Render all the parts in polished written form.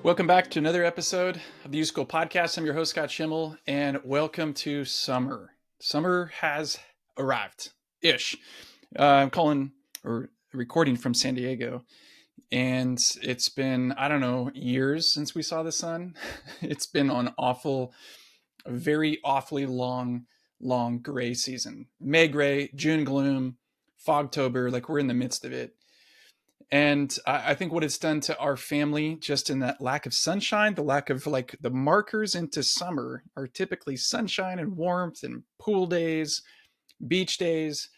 Welcome back to another episode of the YouSchool podcast. I'm your host, Scott Schimmel, and welcome to summer. Summer has arrived ish. I'm calling or recording from San Diego, and it's been, I don't know, years since we saw the sun. It's been an very awfully long gray season. May gray, June gloom, Fogtober, like we're in the midst of it. And I think what it's done to our family, just in that lack of sunshine, the lack of like the markers into summer are typically sunshine and warmth and pool days, beach days,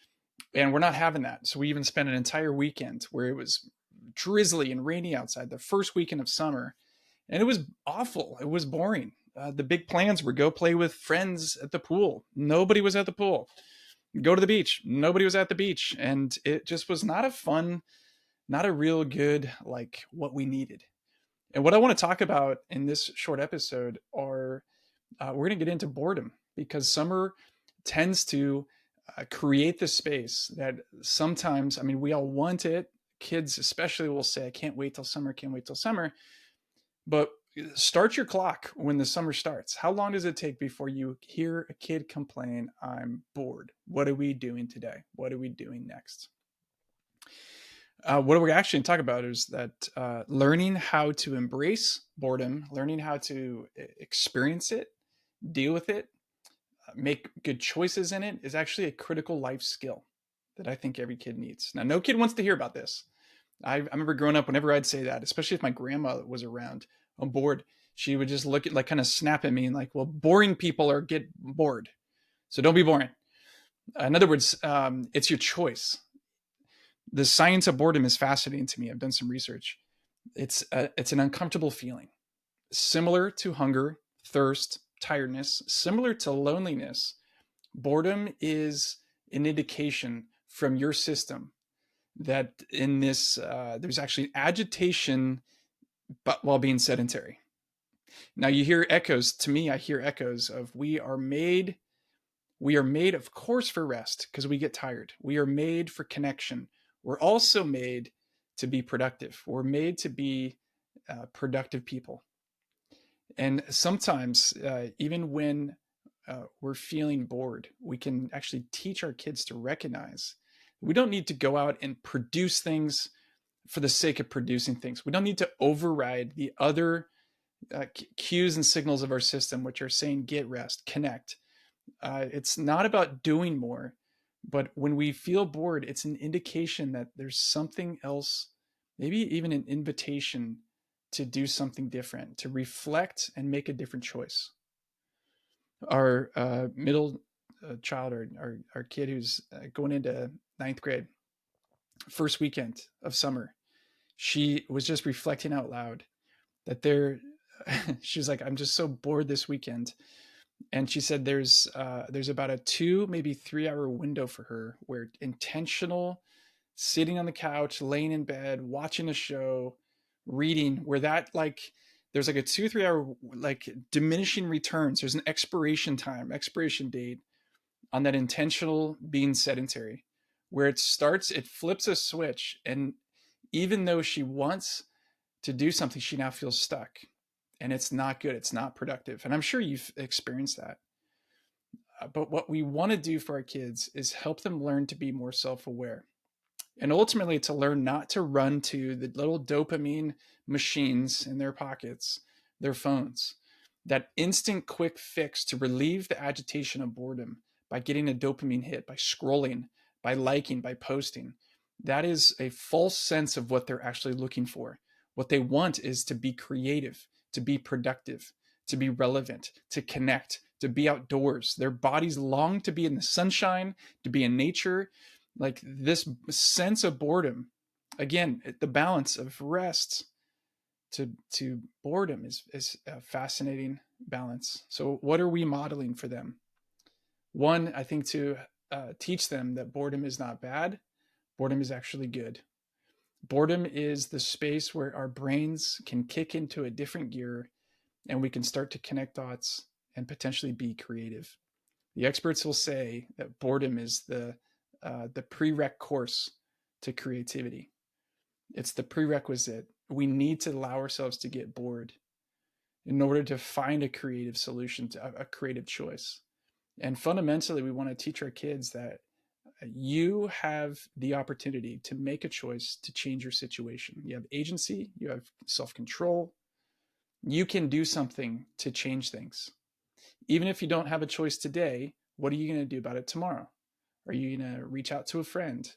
and we're not having that. So we even spent an entire weekend where it was drizzly and rainy outside, the first weekend of summer, and it was awful. It was boring. The big plans were go play with friends at the pool. Nobody was at the pool. Go to the beach. Nobody was at the beach, and it just was not a real good like what we needed. And what I want to talk about in this short episode are we're going to get into boredom because summer tends to create the space that sometimes, I mean, we all want it. Kids, especially, will say, I can't wait till summer, can't wait till summer. But start your clock when the summer starts. How long does it take before you hear a kid complain, I'm bored? What are we doing today? What are we doing next? What we're actually going to talk about is that learning how to embrace boredom, learning how to experience it, deal with it, make good choices in it is actually a critical life skill that I think every kid needs. Now, no kid wants to hear about this. I remember growing up, whenever I'd say that, especially if my grandma was around, I'm bored, she would just look at, like, kind of snap at me and like, well, boring people are get bored. So don't be boring. In other words, it's your choice. The science of boredom is fascinating to me. I've done some research. It's an uncomfortable feeling, similar to hunger, thirst, tiredness, similar to loneliness. Boredom is an indication from your system that in this there's actually agitation, but while being sedentary. Now you hear echoes. To me, I hear echoes of we are made, of course, for rest because we get tired. We are made for connection. We're also made to be productive. We're made to be productive people. And sometimes, even when we're feeling bored, we can actually teach our kids to recognize we don't need to go out and produce things for the sake of producing things. We don't need to override the other cues and signals of our system, which are saying get rest, connect. It's not about doing more, but when we feel bored, it's an indication that there's something else, maybe even an invitation to do something different, to reflect and make a different choice. Our middle child, our kid who's going into ninth grade, first weekend of summer, she was just reflecting out loud that she's like, I'm just so bored this weekend. And she said there's about a 2 maybe 3 hour window for her where intentional sitting on the couch, laying in bed, watching a show, reading, where that, like, there's like a 2 3 hour like diminishing returns. There's an expiration date on that intentional being sedentary, where it flips a switch, and even though she wants to do something, she now feels stuck, and it's not good, it's not productive, and I'm sure you've experienced that. But what we want to do for our kids is help them learn to be more self-aware, and ultimately to learn not to run to the little dopamine machines in their pockets, their phones, that instant quick fix to relieve the agitation of boredom by getting a dopamine hit, by scrolling, by liking, by posting. That is a false sense of what they're actually looking for. What they want is to be creative, to be productive, to be relevant, to connect, to be outdoors. Their bodies long to be in the sunshine, to be in nature. Like, this sense of boredom, again, the balance of rest to boredom is a fascinating balance. So what are we modeling for them? One, I think, to teach them that boredom is not bad. Boredom is actually good. Boredom is the space where our brains can kick into a different gear and we can start to connect dots and potentially be creative. The experts will say that boredom is the prereq course to creativity. It's the prerequisite We need to allow ourselves to get bored in order to find a creative solution, to a creative choice. And fundamentally, we want to teach our kids that you have the opportunity to make a choice to change your situation. You have agency, you have self-control. You can do something to change things. Even if you don't have a choice today, what are you going to do about it tomorrow? Are you going to reach out to a friend?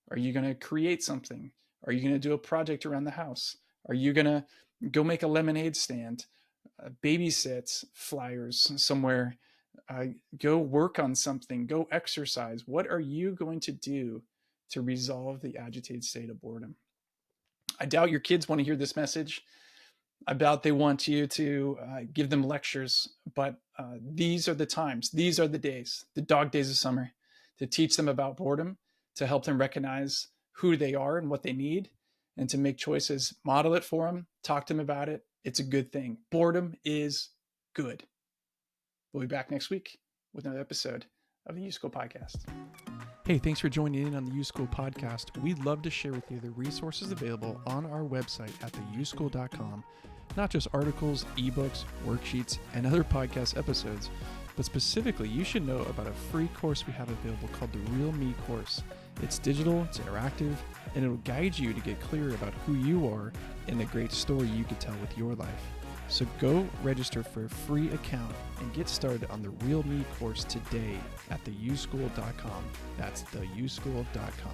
Are you going to create something? Are you going to do a project around the house? Are you going to go make a lemonade stand, babysit flyers somewhere, go work on something, go exercise? What are you going to do to resolve the agitated state of boredom? I doubt your kids want to hear this message. I doubt they want you to give them lectures, but these are the times, these are the days, the dog days of summer, to teach them about boredom, to help them recognize who they are and what they need, and to make choices. Model it for them, talk to them about it. It's a good thing. Boredom is good. We'll be back next week with another episode of the YouSchool podcast. Hey, thanks for joining in on the YouSchool podcast. We'd love to share with you the resources available on our website at theyouschool.com. Not just articles, ebooks, worksheets, and other podcast episodes, but specifically, you should know about a free course we have available called the Real Me course. It's digital, it's interactive, and it'll guide you to get clear about who you are and the great story you could tell with your life. So go register for a free account and get started on the Real Me course today at theyouschool.com. That's theyouschool.com.